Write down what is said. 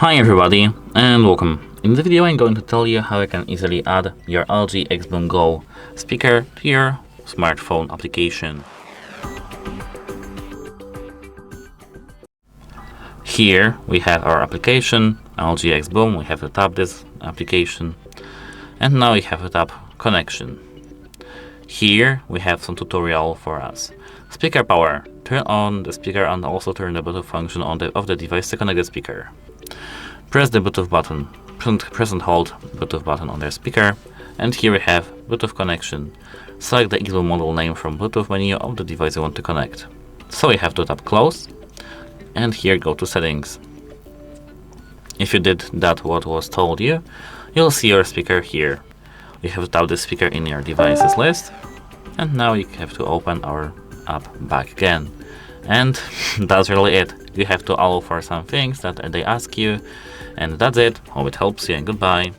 Hi everybody and welcome. In this video I'm going to tell you how you can easily add your LG XBOOM Go speaker to your smartphone application. Here we have our application, LG XBOOM. We have to tap this application and now we have to tap connection. Here we have some tutorial for us. Speaker power. Turn on the speaker and also turn the Bluetooth function on of the device to connect the speaker. Press the Bluetooth button, press and hold Bluetooth button on the speaker, and here we have Bluetooth connection. Select the XBOOM model name from Bluetooth menu of the device you want to connect. So you have to tap close, and here go to settings. If you did that what was told you, you'll see your speaker here. You have to tap the speaker in your devices list, and now you have to open our app back again. And that's really it. You have to allow for some things that they ask you, and that's it. Hope it helps you and goodbye.